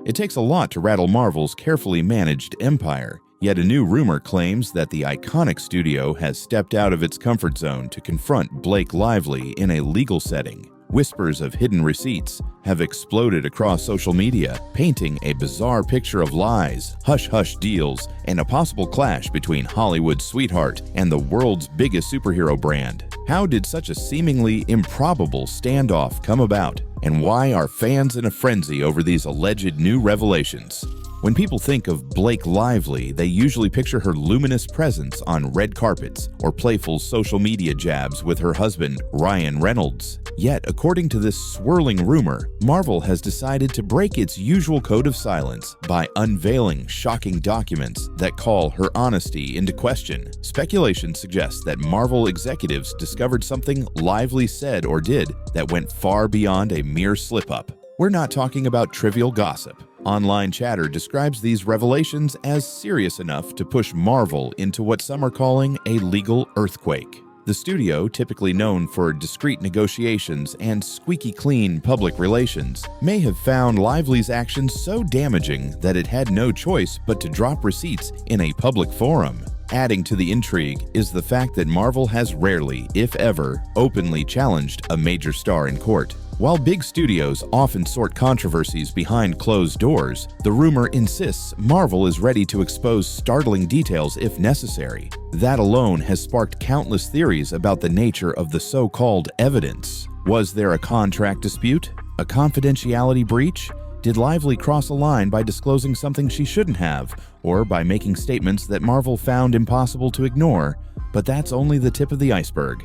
It takes a lot to rattle Marvel's carefully managed empire, yet a new rumor claims that the iconic studio has stepped out of its comfort zone to confront Blake Lively in a legal setting. Whispers of hidden receipts have exploded across social media, painting a bizarre picture of lies, hush-hush deals, and a possible clash between Hollywood's sweetheart and the world's biggest superhero brand. How did such a seemingly improbable standoff come about? And why are fans in a frenzy over these alleged new revelations? When people think of Blake Lively, they usually picture her luminous presence on red carpets or playful social media jabs with her husband, Ryan Reynolds. Yet, according to this swirling rumor, Marvel has decided to break its usual code of silence by unveiling shocking documents that call her honesty into question. Speculation suggests that Marvel executives discovered something Lively said or did that went far beyond a mere slip-up. We're not talking about trivial gossip. Online chatter describes these revelations as serious enough to push Marvel into what some are calling a legal earthquake. The studio, typically known for discreet negotiations and squeaky-clean public relations, may have found Lively's actions so damaging that it had no choice but to drop receipts in a public forum. Adding to the intrigue is the fact that Marvel has rarely, if ever, openly challenged a major star in court. While big studios often sort controversies behind closed doors, the rumor insists Marvel is ready to expose startling details if necessary. That alone has sparked countless theories about the nature of the so-called evidence. Was there a contract dispute? A confidentiality breach? Did Lively cross a line by disclosing something she shouldn't have, or by making statements that Marvel found impossible to ignore? But that's only the tip of the iceberg.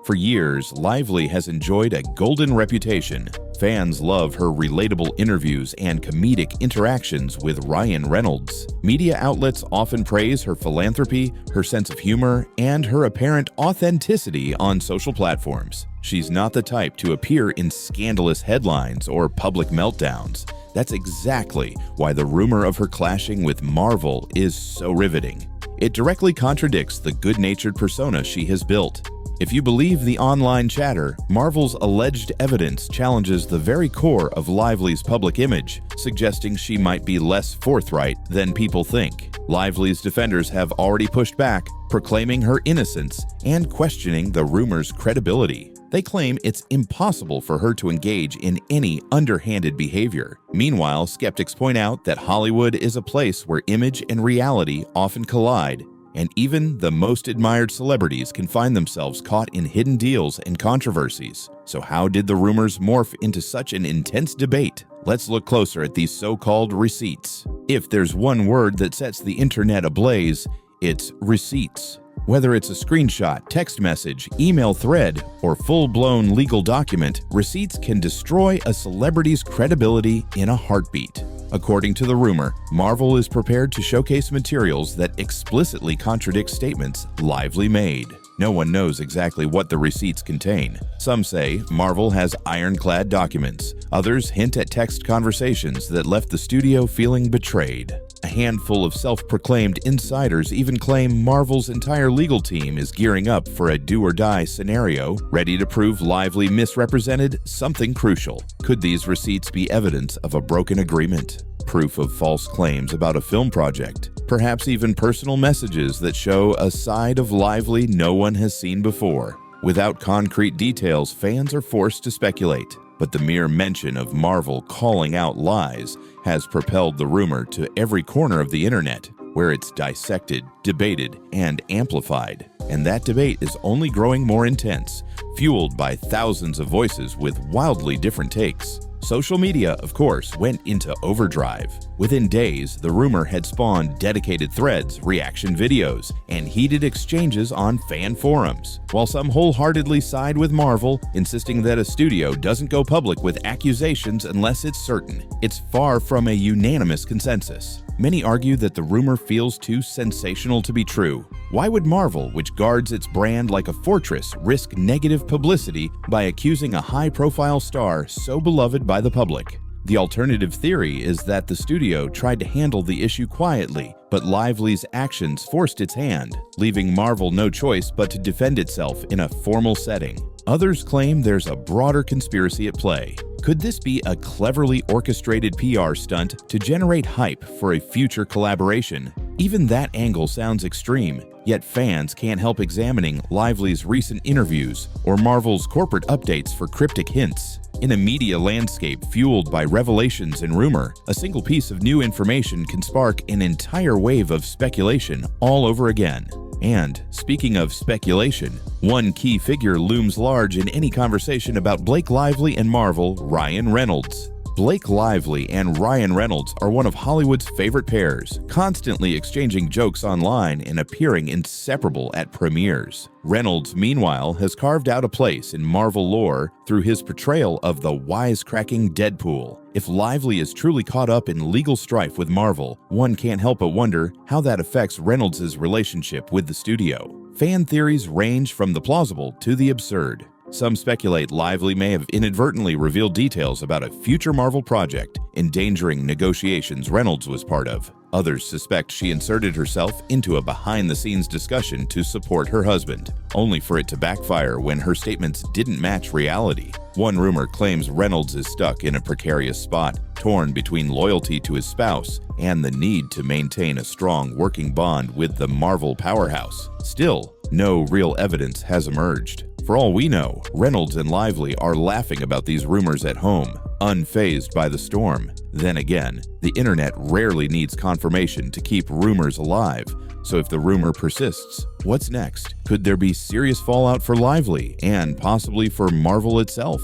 For years, Lively has enjoyed a golden reputation. Fans love her relatable interviews and comedic interactions with Ryan Reynolds. Media outlets often praise her philanthropy, her sense of humor, and her apparent authenticity on social platforms. She's not the type to appear in scandalous headlines or public meltdowns. That's exactly why the rumor of her clashing with Marvel is so riveting. It directly contradicts the good-natured persona she has built. If you believe the online chatter, Marvel's alleged evidence challenges the very core of Lively's public image, suggesting she might be less forthright than people think. Lively's defenders have already pushed back, proclaiming her innocence and questioning the rumor's credibility. They claim it's impossible for her to engage in any underhanded behavior. Meanwhile, skeptics point out that Hollywood is a place where image and reality often collide, and even the most admired celebrities can find themselves caught in hidden deals and controversies. So how did the rumors morph into such an intense debate? Let's look closer at these so-called receipts. If there's one word that sets the internet ablaze, it's receipts. Whether it's a screenshot, text message, email thread, or full-blown legal document, receipts can destroy a celebrity's credibility in a heartbeat. According to the rumor, Marvel is prepared to showcase materials that explicitly contradict statements Lively made. No one knows exactly what the receipts contain. Some say Marvel has ironclad documents. Others hint at text conversations that left the studio feeling betrayed. A handful of self-proclaimed insiders even claim Marvel's entire legal team is gearing up for a do-or-die scenario, ready to prove Lively misrepresented something crucial. Could these receipts be evidence of a broken agreement? Proof of false claims about a film project? Perhaps even personal messages that show a side of Lively no one has seen before? Without concrete details, fans are forced to speculate. But the mere mention of Marvel calling out lies has propelled the rumor to every corner of the internet, where it's dissected, debated, and amplified. And that debate is only growing more intense, fueled by thousands of voices with wildly different takes. Social media, of course, went into overdrive. Within days, the rumor had spawned dedicated threads, reaction videos, and heated exchanges on fan forums. While some wholeheartedly side with Marvel, insisting that a studio doesn't go public with accusations unless it's certain, it's far from a unanimous consensus. Many argue that the rumor feels too sensational to be true. Why would Marvel, which guards its brand like a fortress, risk negative publicity by accusing a high-profile star so beloved by the public? The alternative theory is that the studio tried to handle the issue quietly, but Lively's actions forced its hand, leaving Marvel no choice but to defend itself in a formal setting. Others claim there's a broader conspiracy at play. Could this be a cleverly orchestrated PR stunt to generate hype for a future collaboration? Even that angle sounds extreme, yet fans can't help examining Lively's recent interviews or Marvel's corporate updates for cryptic hints. In a media landscape fueled by revelations and rumor, a single piece of new information can spark an entire wave of speculation all over again. And speaking of speculation, one key figure looms large in any conversation about Blake Lively and Marvel, Ryan Reynolds. Blake Lively and Ryan Reynolds are one of Hollywood's favorite pairs, constantly exchanging jokes online and appearing inseparable at premieres. Reynolds, meanwhile, has carved out a place in Marvel lore through his portrayal of the wisecracking Deadpool. If Lively is truly caught up in legal strife with Marvel, one can't help but wonder how that affects Reynolds' relationship with the studio. Fan theories range from the plausible to the absurd. Some speculate Lively may have inadvertently revealed details about a future Marvel project, endangering negotiations Reynolds was part of. Others suspect she inserted herself into a behind-the-scenes discussion to support her husband, only for it to backfire when her statements didn't match reality. One rumor claims Reynolds is stuck in a precarious spot, torn between loyalty to his spouse and the need to maintain a strong working bond with the Marvel powerhouse. Still, no real evidence has emerged. For all we know, Reynolds and Lively are laughing about these rumors at home, unfazed by the storm. Then again, the internet rarely needs confirmation to keep rumors alive, so if the rumor persists, what's next? Could there be serious fallout for Lively and possibly for Marvel itself?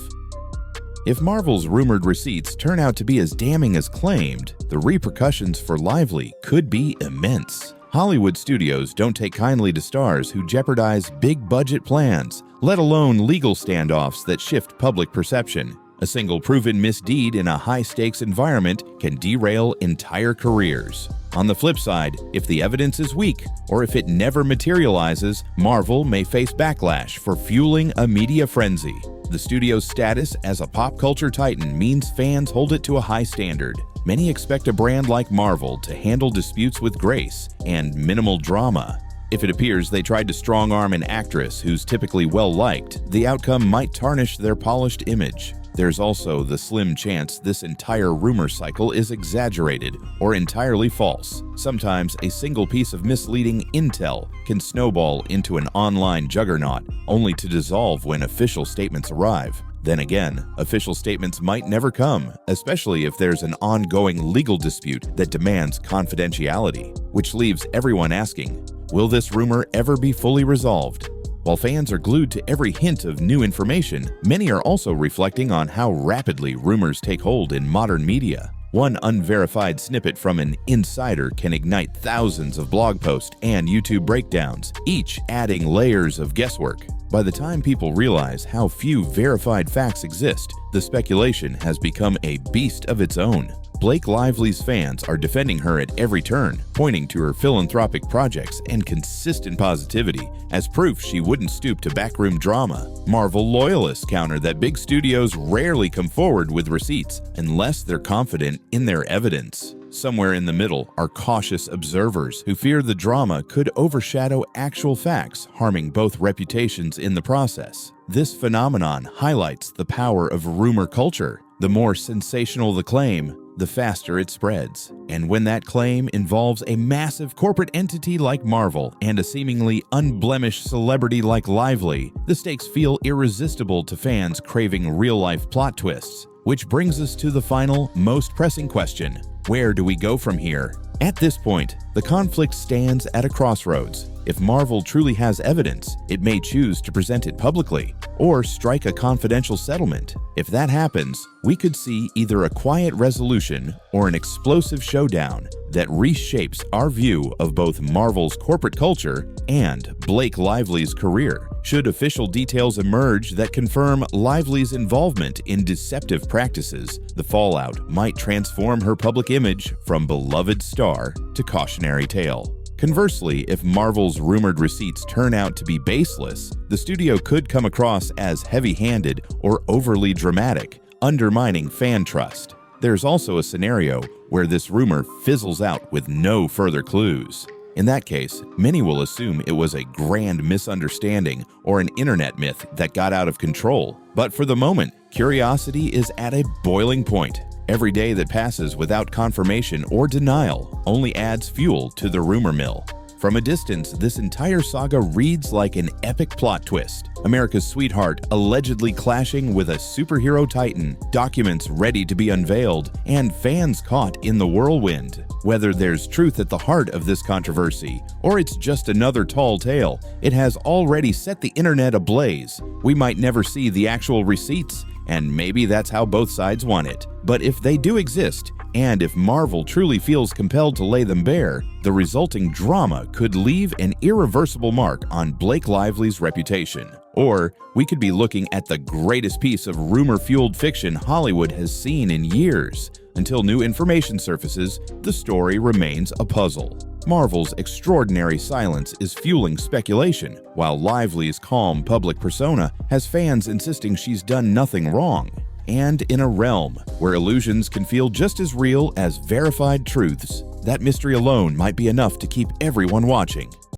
If Marvel's rumored receipts turn out to be as damning as claimed, the repercussions for Lively could be immense. Hollywood studios don't take kindly to stars who jeopardize big-budget plans, let alone legal standoffs that shift public perception. A single proven misdeed in a high-stakes environment can derail entire careers. On the flip side, if the evidence is weak, or if it never materializes, Marvel may face backlash for fueling a media frenzy. The studio's status as a pop culture titan means fans hold it to a high standard. Many expect a brand like Marvel to handle disputes with grace and minimal drama. If it appears they tried to strong-arm an actress who's typically well-liked, the outcome might tarnish their polished image. There's also the slim chance this entire rumor cycle is exaggerated or entirely false. Sometimes a single piece of misleading intel can snowball into an online juggernaut, only to dissolve when official statements arrive. Then again, official statements might never come, especially if there's an ongoing legal dispute that demands confidentiality, which leaves everyone asking, will this rumor ever be fully resolved? While fans are glued to every hint of new information, many are also reflecting on how rapidly rumors take hold in modern media. One unverified snippet from an insider can ignite thousands of blog posts and YouTube breakdowns, each adding layers of guesswork. By the time people realize how few verified facts exist, the speculation has become a beast of its own. Blake Lively's fans are defending her at every turn, pointing to her philanthropic projects and consistent positivity as proof she wouldn't stoop to backroom drama. Marvel loyalists counter that big studios rarely come forward with receipts unless they're confident in their evidence. Somewhere in the middle are cautious observers who fear the drama could overshadow actual facts, harming both reputations in the process. This phenomenon highlights the power of rumor culture. The more sensational the claim, the faster it spreads. And when that claim involves a massive corporate entity like Marvel and a seemingly unblemished celebrity like Lively, the stakes feel irresistible to fans craving real-life plot twists. Which brings us to the final, most pressing question. Where do we go from here? At this point, the conflict stands at a crossroads. If Marvel truly has evidence, it may choose to present it publicly or strike a confidential settlement. If that happens, we could see either a quiet resolution or an explosive showdown that reshapes our view of both Marvel's corporate culture and Blake Lively's career. Should official details emerge that confirm Lively's involvement in deceptive practices, the fallout might transform her public image from beloved star to cautionary tale. Conversely, if Marvel's rumored receipts turn out to be baseless, the studio could come across as heavy-handed or overly dramatic, undermining fan trust. There's also a scenario where this rumor fizzles out with no further clues. In that case, many will assume it was a grand misunderstanding or an internet myth that got out of control. But for the moment, curiosity is at a boiling point. Every day that passes without confirmation or denial only adds fuel to the rumor mill. From a distance, this entire saga reads like an epic plot twist. America's sweetheart allegedly clashing with a superhero titan, documents ready to be unveiled, and fans caught in the whirlwind. Whether there's truth at the heart of this controversy, or it's just another tall tale, it has already set the internet ablaze. We might never see the actual receipts, and maybe that's how both sides want it. But if they do exist, and if Marvel truly feels compelled to lay them bare, the resulting drama could leave an irreversible mark on Blake Lively's reputation. Or we could be looking at the greatest piece of rumor-fueled fiction Hollywood has seen in years. Until new information surfaces, the story remains a puzzle. Marvel's extraordinary silence is fueling speculation, while Lively's calm public persona has fans insisting she's done nothing wrong. And in a realm where illusions can feel just as real as verified truths, that mystery alone might be enough to keep everyone watching.